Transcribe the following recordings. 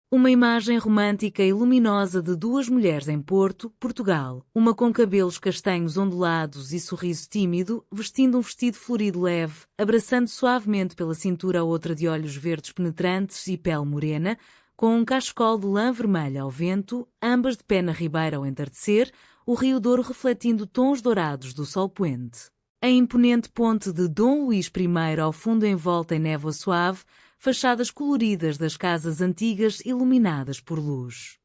Uma imagem romântica e luminosa de duas mulheres em Porto, Portugal, uma com cabelos castanhos ondulados e sorriso tímido, vestindo um vestido florido leve, abraçando suavemente pela cintura a outra de olhos verdes penetrantes e pele morena, com um cachecol de lã vermelha ao vento, ambas de pé na ribeira ao entardecer, o Rio Douro refletindo tons dourados do sol poente. A imponente ponte de Dom Luís I ao fundo envolta em névoa suave, fachadas coloridas das casas antigas iluminadas por luz.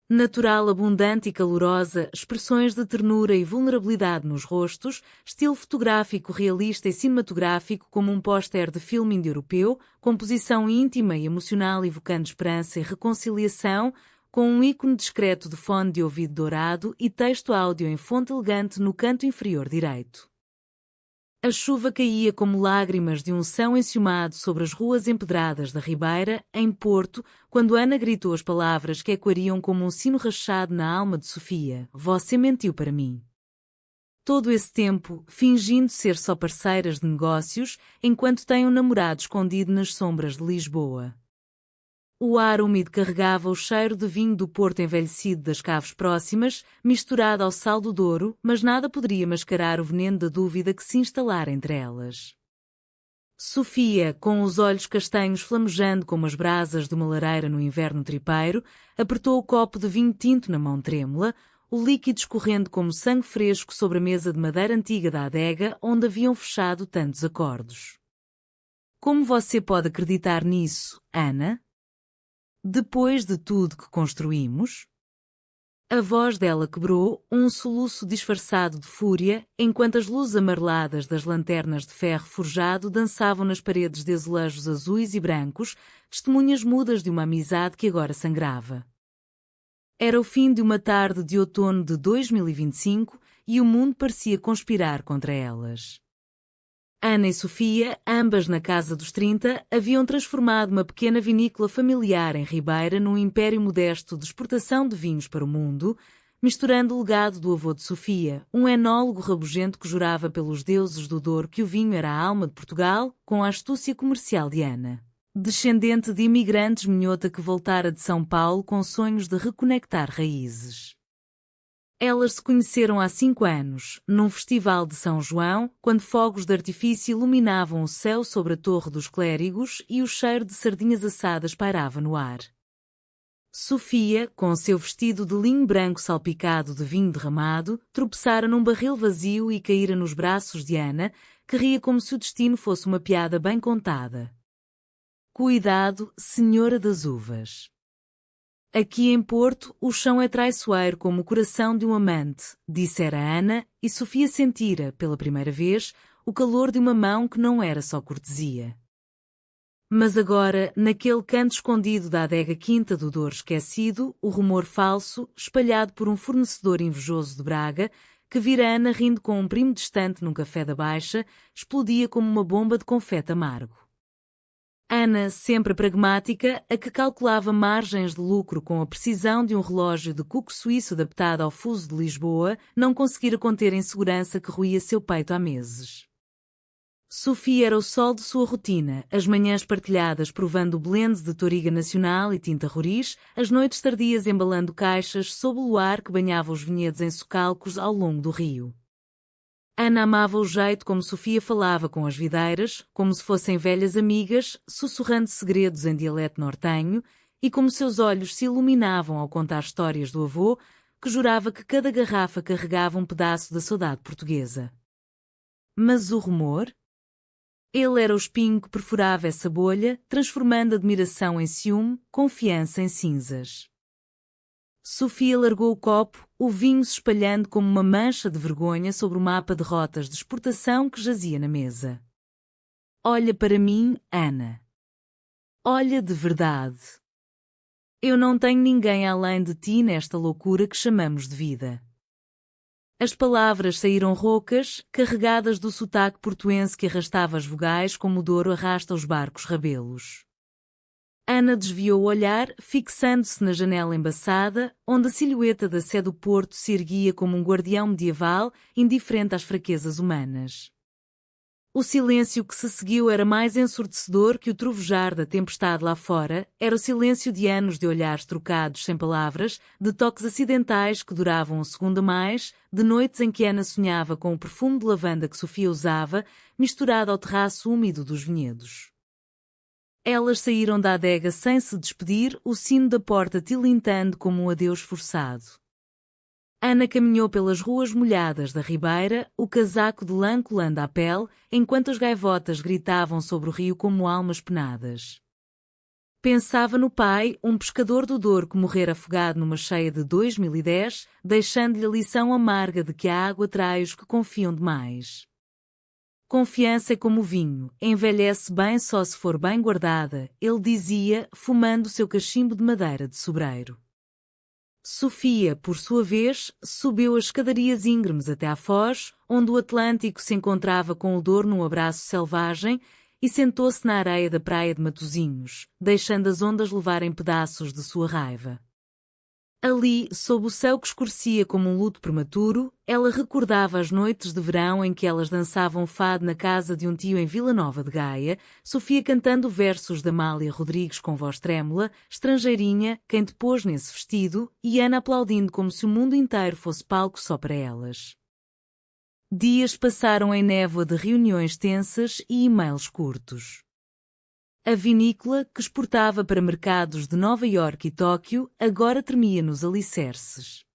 Natural, abundante e calorosa, expressões de ternura e vulnerabilidade nos rostos, estilo fotográfico realista e cinematográfico como um póster de filme indo-europeu, composição íntima e emocional evocando esperança e reconciliação, com um ícone discreto de fone de ouvido dourado e texto áudio em fonte elegante no canto inferior direito. A chuva caía como lágrimas de unção enciumado sobre as ruas empedradas da Ribeira, em Porto, quando Ana gritou as palavras que ecoariam como um sino rachado na alma de Sofia: "Você mentiu para mim." Todo esse tempo, fingindo ser só parceiras de negócios, enquanto têm um namorado escondido nas sombras de Lisboa. O ar úmido carregava o cheiro de vinho do Porto envelhecido das caves próximas, misturado ao sal do Douro, mas nada poderia mascarar o veneno da dúvida que se instalara entre elas. Sofia, com os olhos castanhos flamejando como as brasas de uma lareira no inverno tripeiro, apertou o copo de vinho tinto na mão trêmula, o líquido escorrendo como sangue fresco sobre a mesa de madeira antiga da adega onde haviam fechado tantos acordos. "Como você pode acreditar nisso, Ana? Depois de tudo que construímos?" A voz dela quebrou, um soluço disfarçado de fúria, enquanto as luzes amareladas das lanternas de ferro forjado dançavam nas paredes de azulejos azuis e brancos, testemunhas mudas de uma amizade que agora sangrava. Era o fim de uma tarde de outono de 2025 e o mundo parecia conspirar contra elas. Ana e Sofia, ambas na casa dos 30, haviam transformado uma pequena vinícola familiar em Ribeira num império modesto de exportação de vinhos para o mundo, misturando o legado do avô de Sofia, um enólogo rabugento que jurava pelos deuses do Douro que o vinho era a alma de Portugal, com a astúcia comercial de Ana, descendente de imigrantes minhota que voltara de São Paulo com sonhos de reconectar raízes. Elas se conheceram há 5 anos, num festival de São João, quando fogos de artifício iluminavam o céu sobre a Torre dos Clérigos e o cheiro de sardinhas assadas pairava no ar. Sofia, com seu vestido de linho branco salpicado de vinho derramado, tropeçara num barril vazio e caíra nos braços de Ana, que ria como se o destino fosse uma piada bem contada. "Cuidado, senhora das uvas. Aqui em Porto, o chão é traiçoeiro como o coração de um amante", dissera Ana, e Sofia sentira, pela primeira vez, o calor de uma mão que não era só cortesia. Mas agora, naquele canto escondido da adega Quinta do Douro esquecido, o rumor falso, espalhado por um fornecedor invejoso de Braga, que vira Ana rindo com um primo distante num café da Baixa, explodia como uma bomba de confete amargo. Ana, sempre pragmática, a que calculava margens de lucro com a precisão de um relógio de cuco suíço adaptado ao fuso de Lisboa, não conseguira conter a insegurança que roía seu peito há meses. Sofia era o sol de sua rotina, as manhãs partilhadas provando o blend de Toriga Nacional e tinta Roriz, as noites tardias embalando caixas sob o luar que banhava os vinhedos em socalcos ao longo do rio. Ana amava o jeito como Sofia falava com as videiras, como se fossem velhas amigas, sussurrando segredos em dialeto nortenho, e como seus olhos se iluminavam ao contar histórias do avô, que jurava que cada garrafa carregava um pedaço da saudade portuguesa. Mas o rumor? Ele era o espinho que perfurava essa bolha, transformando admiração em ciúme, confiança em cinzas. Sofia largou o copo, o vinho se espalhando como uma mancha de vergonha sobre o mapa de rotas de exportação que jazia na mesa. "Olha para mim, Ana. Olha de verdade. Eu não tenho ninguém além de ti nesta loucura que chamamos de vida." As palavras saíram roucas, carregadas do sotaque portuense que arrastava as vogais como o Douro arrasta os barcos rabelos. Ana desviou o olhar, fixando-se na janela embaçada, onde a silhueta da Sé do Porto se erguia como um guardião medieval, indiferente às fraquezas humanas. O silêncio que se seguiu era mais ensurdecedor que o trovejar da tempestade lá fora, era o silêncio de anos de olhares trocados sem palavras, de toques acidentais que duravam um segundo a mais, de noites em que Ana sonhava com o perfume de lavanda que Sofia usava, misturado ao terraço úmido dos vinhedos. Elas saíram da adega sem se despedir, o sino da porta tilintando como um adeus forçado. Ana caminhou pelas ruas molhadas da Ribeira, o casaco de lã colando à pele, enquanto as gaivotas gritavam sobre o rio como almas penadas. Pensava no pai, um pescador do Douro que morrera afogado numa cheia de 2010, deixando-lhe a lição amarga de que a água trai os que confiam demais. Confiança é como o vinho, envelhece bem só se for bem guardada, ele dizia, fumando o seu cachimbo de madeira de sobreiro. Sofia, por sua vez, subiu as escadarias íngremes até à foz, onde o Atlântico se encontrava com o Douro num abraço selvagem, e sentou-se na areia da praia de Matosinhos, deixando as ondas levarem pedaços de sua raiva. Ali, sob o céu que escurecia como um luto prematuro, ela recordava as noites de verão em que elas dançavam fado na casa de um tio em Vila Nova de Gaia, Sofia cantando versos de Amália Rodrigues com voz trêmula, estrangeirinha, quem te pôs nesse vestido, e Ana aplaudindo como se o mundo inteiro fosse palco só para elas. Dias passaram em névoa de reuniões tensas e e-mails curtos. A vinícola, que exportava para mercados de Nova Iorque e Tóquio, agora tremia nos alicerces.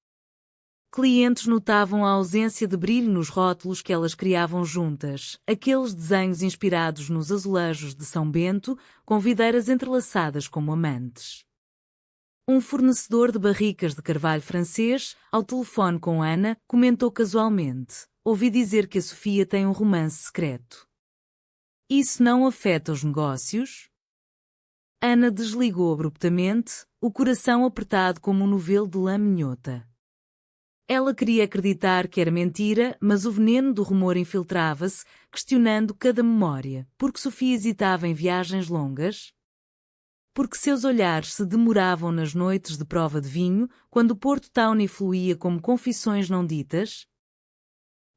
Clientes notavam a ausência de brilho nos rótulos que elas criavam juntas, aqueles desenhos inspirados nos azulejos de São Bento, com videiras entrelaçadas como amantes. Um fornecedor de barricas de carvalho francês, ao telefone com Ana, comentou casualmente: ouvi dizer que a Sofia tem um romance secreto. Isso não afeta os negócios? Ana desligou abruptamente, o coração apertado como um novelo de lã minhota. Ela queria acreditar que era mentira, mas o veneno do rumor infiltrava-se, questionando cada memória. Porque Sofia hesitava em viagens longas? Porque seus olhares se demoravam nas noites de prova de vinho, quando o Porto Tawny fluía como confissões não ditas?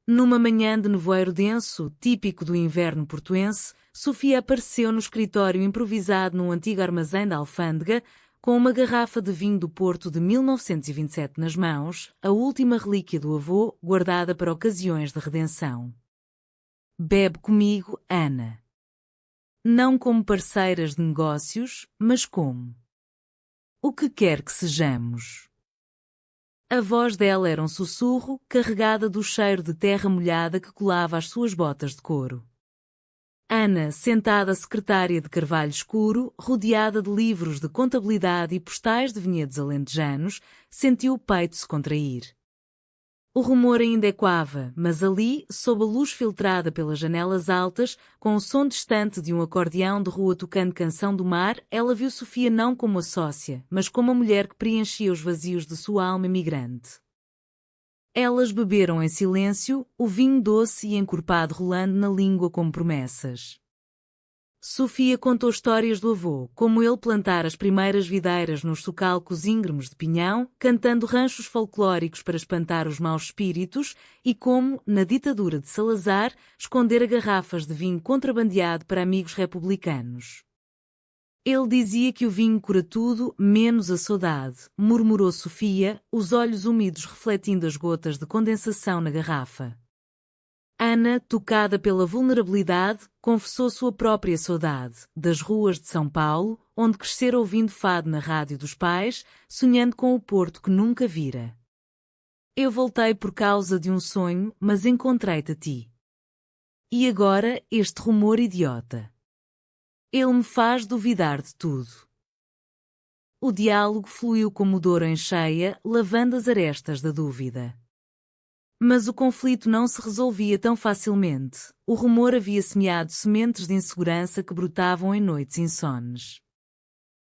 Numa manhã de nevoeiro denso, típico do inverno portuense, Sofia apareceu no escritório improvisado num antigo armazém da alfândega, com uma garrafa de vinho do Porto de 1927 nas mãos, a última relíquia do avô, guardada para ocasiões de redenção. Bebe comigo, Ana. Não como parceiras de negócios, mas como o que quer que sejamos. A voz dela era um sussurro, carregada do cheiro de terra molhada que colava às suas botas de couro. Ana, sentada secretária de carvalho escuro, rodeada de livros de contabilidade e postais de vinhedos alentejanos, sentiu o peito se contrair. O rumor ainda ecoava, mas ali, sob a luz filtrada pelas janelas altas, com o som distante de um acordeão de rua tocando Canção do Mar, ela viu Sofia não como a sócia, mas como a mulher que preenchia os vazios de sua alma imigrante. Elas beberam em silêncio, o vinho doce e encorpado rolando na língua como promessas. Sofia contou histórias do avô, como ele plantar as primeiras videiras nos socalcos íngremes de pinhão, cantando ranchos folclóricos para espantar os maus espíritos, e como, na ditadura de Salazar, esconder garrafas de vinho contrabandeado para amigos republicanos. Ele dizia que o vinho cura tudo, menos a saudade, murmurou Sofia, os olhos úmidos refletindo as gotas de condensação na garrafa. Ana, tocada pela vulnerabilidade, confessou sua própria saudade, das ruas de São Paulo, onde crescera ouvindo fado na rádio dos pais, sonhando com o Porto que nunca vira. Eu voltei por causa de um sonho, mas encontrei-te a ti. E agora, este rumor idiota. Ele me faz duvidar de tudo. O diálogo fluiu como Douro em cheia, lavando as arestas da dúvida. Mas o conflito não se resolvia tão facilmente. O rumor havia semeado sementes de insegurança que brotavam em noites insones.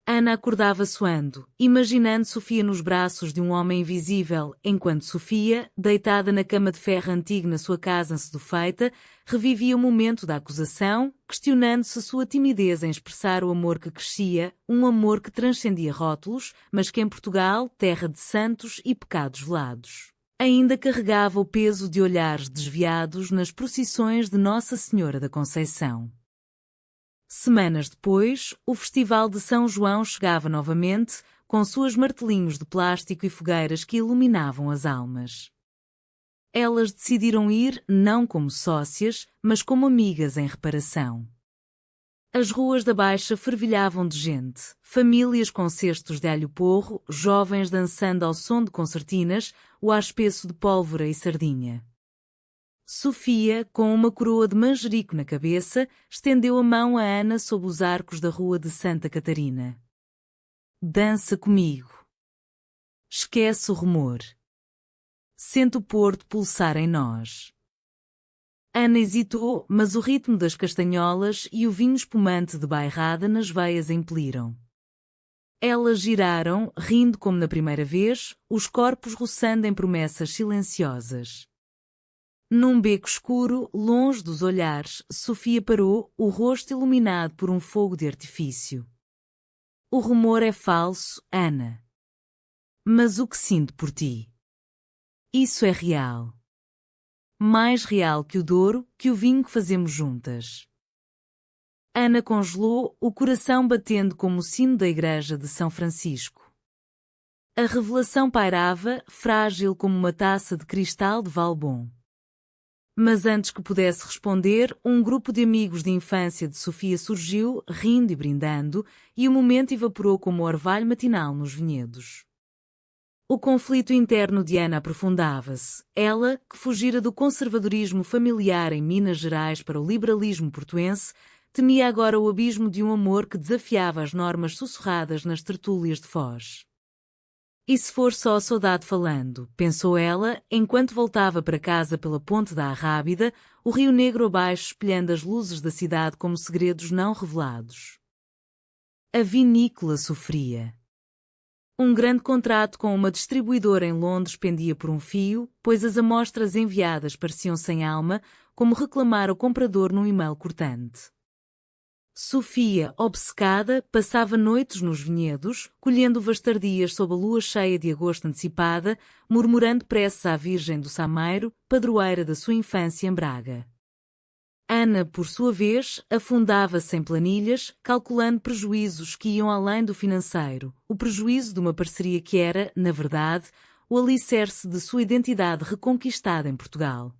Ana acordava suando, imaginando Sofia nos braços de um homem invisível, enquanto Sofia, deitada na cama de ferro antiga na sua casa ansedofeita, revivia o momento da acusação, questionando-se sua timidez em expressar o amor que crescia, um amor que transcendia rótulos, mas que em Portugal, terra de santos e pecados velados. Ainda carregava o peso de olhares desviados nas procissões de Nossa Senhora da Conceição. Semanas depois, o Festival de São João chegava novamente, com suas martelinhos de plástico e fogueiras que iluminavam as almas. Elas decidiram ir não como sócias, mas como amigas em reparação. As ruas da Baixa fervilhavam de gente, famílias com cestos de alho porro, jovens dançando ao som de concertinas, o ar espesso de pólvora e sardinha. Sofia, com uma coroa de manjerico na cabeça, estendeu a mão a Ana sob os arcos da rua de Santa Catarina. Dança comigo. Esquece o rumor. Sente o Porto pulsar em nós. Ana hesitou, mas o ritmo das castanholas e o vinho espumante de bairrada nas veias impeliram. Elas giraram, rindo como na primeira vez, os corpos roçando em promessas silenciosas. Num beco escuro, longe dos olhares, Sofia parou, o rosto iluminado por um fogo de artifício. O rumor é falso, Ana. Mas o que sinto por ti? Isso é real. Mais real que o Douro, que o vinho que fazemos juntas. Ana congelou, o coração batendo como o sino da igreja de São Francisco. A revelação pairava, frágil como uma taça de cristal de Valbon. Mas antes que pudesse responder, um grupo de amigos de infância de Sofia surgiu, rindo e brindando, e o momento evaporou como o orvalho matinal nos vinhedos. O conflito interno de Ana aprofundava-se. Ela, que fugira do conservadorismo familiar em Minas Gerais para o liberalismo portuense, temia agora o abismo de um amor que desafiava as normas sussurradas nas tertúlias de Foz. E se for só a saudade falando, pensou ela, enquanto voltava para casa pela ponte da Arrábida, o Rio Negro abaixo espelhando as luzes da cidade como segredos não revelados. A vinícola sofria. Um grande contrato com uma distribuidora em Londres pendia por um fio, pois as amostras enviadas pareciam sem alma, como reclamar ao comprador num e-mail cortante. Sofia, obcecada, passava noites nos vinhedos, colhendo vastardias sob a lua cheia de agosto antecipada, murmurando preces à Virgem do Sameiro, padroeira da sua infância em Braga. Ana, por sua vez, afundava-se em planilhas, calculando prejuízos que iam além do financeiro, o prejuízo de uma parceria que era, na verdade, o alicerce de sua identidade reconquistada em Portugal.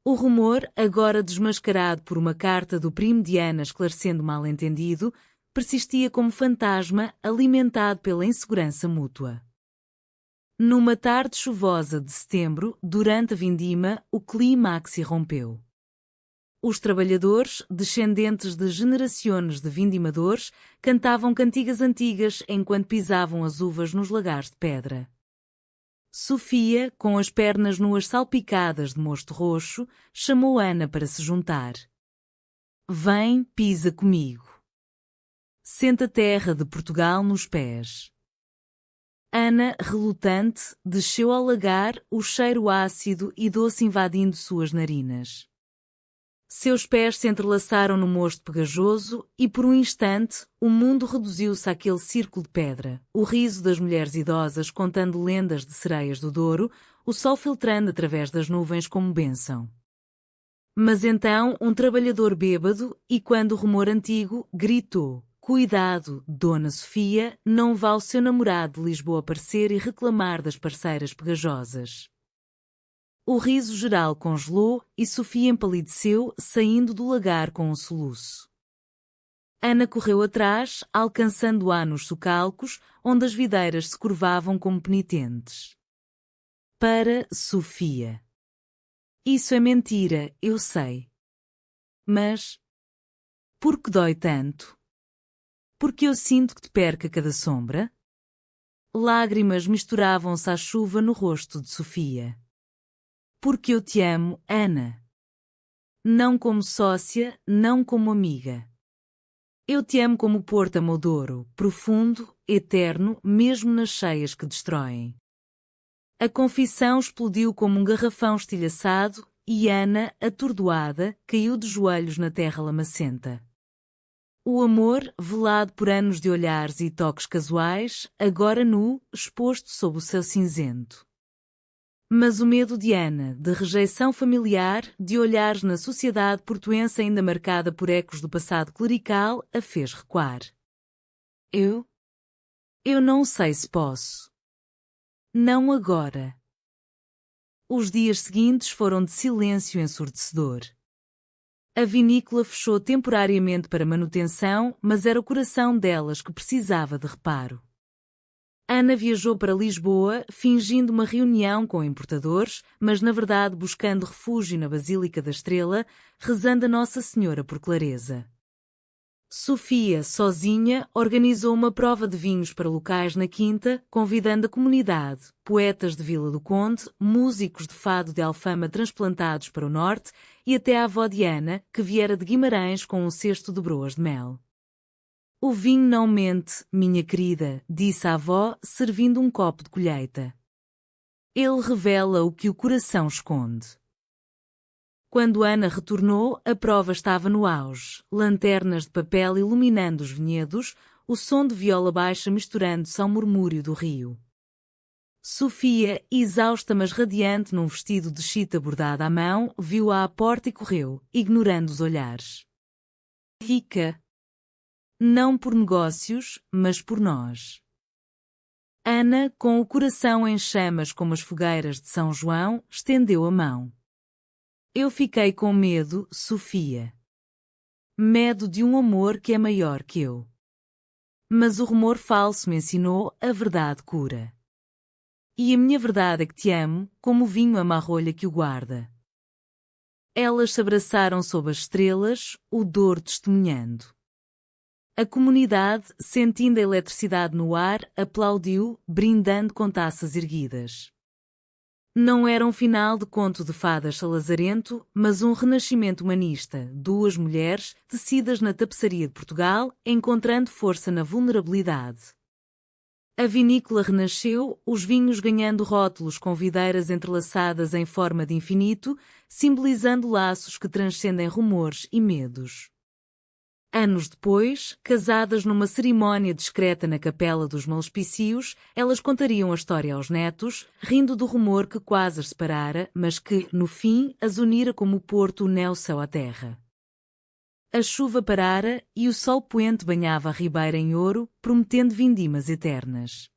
O rumor, agora desmascarado por uma carta do primo de Ana esclarecendo o mal-entendido, persistia como fantasma alimentado pela insegurança mútua. Numa tarde chuvosa de setembro, durante a vindima, o clímax irrompeu. Os trabalhadores, descendentes de gerações de vindimadores, cantavam cantigas antigas enquanto pisavam as uvas nos lagares de pedra. Sofia, com as pernas nuas salpicadas de mosto roxo, chamou Ana para se juntar. Vem, pisa comigo. Sente a terra de Portugal nos pés. Ana, relutante, desceu ao lagar, o cheiro ácido e doce invadindo suas narinas. Seus pés se entrelaçaram no mosto pegajoso e, por um instante, o mundo reduziu-se àquele círculo de pedra, o riso das mulheres idosas contando lendas de sereias do Douro, o sol filtrando através das nuvens como bênção. Mas então um trabalhador bêbado, e quando o rumor antigo, gritou: Cuidado, Dona Sofia, não vá o seu namorado de Lisboa aparecer e reclamar das parceiras pegajosas. O riso geral congelou e Sofia empalideceu, saindo do lagar com um soluço. Ana correu atrás, alcançando-a nos socalcos, onde as videiras se curvavam como penitentes. Para Sofia. Isso é mentira, eu sei. Mas por que dói tanto? Porque eu sinto que te perca cada sombra? Lágrimas misturavam-se à chuva no rosto de Sofia. Porque eu te amo, Ana. Não como sócia, não como amiga. Eu te amo como o Porto ama o Douro, profundo, eterno, mesmo nas cheias que destroem. A confissão explodiu como um garrafão estilhaçado e Ana, atordoada, caiu de joelhos na terra lamacenta. O amor, velado por anos de olhares e toques casuais, agora nu, exposto sob o céu cinzento. Mas o medo de Ana, de rejeição familiar, de olhares na sociedade portuense ainda marcada por ecos do passado clerical, a fez recuar. Eu não sei se posso. Não agora. Os dias seguintes foram de silêncio ensurdecedor. A vinícola fechou temporariamente para manutenção, mas era o coração delas que precisava de reparo. Ana viajou para Lisboa, fingindo uma reunião com importadores, mas na verdade buscando refúgio na Basílica da Estrela, rezando a Nossa Senhora por clareza. Sofia, sozinha, organizou uma prova de vinhos para locais na Quinta, convidando a comunidade, poetas de Vila do Conde, músicos de fado de Alfama transplantados para o norte e até a avó de Ana, que viera de Guimarães com um cesto de broas de mel. O vinho não mente, minha querida, disse a avó, servindo um copo de colheita. Ele revela o que o coração esconde. Quando Ana retornou, a prova estava no auge, lanternas de papel iluminando os vinhedos, o som de viola baixa misturando-se ao murmúrio do rio. Sofia, exausta mas radiante num vestido de chita bordada à mão, viu-a à porta e correu, ignorando os olhares. Rica. Não por negócios, mas por nós. Ana, com o coração em chamas como as fogueiras de São João, estendeu a mão. Eu fiquei com medo, Sofia. Medo de um amor que é maior que eu. Mas o rumor falso me ensinou a verdade cura. E a minha verdade é que te amo, como o vinho ama a rolha que o guarda. Elas se abraçaram sob as estrelas, o dor testemunhando. A comunidade, sentindo a eletricidade no ar, aplaudiu, brindando com taças erguidas. Não era um final de conto de fadas salazarento, mas um renascimento humanista, duas mulheres, tecidas na tapeçaria de Portugal, encontrando força na vulnerabilidade. A vinícola renasceu, os vinhos ganhando rótulos com videiras entrelaçadas em forma de infinito, simbolizando laços que transcendem rumores e medos. Anos depois, casadas numa cerimónia discreta na Capela dos Malespícios, elas contariam a história aos netos, rindo do rumor que quase as separara, mas que, no fim, as unira como o Porto une o céu à terra. A chuva parara e o sol poente banhava a ribeira em ouro, prometendo vindimas eternas.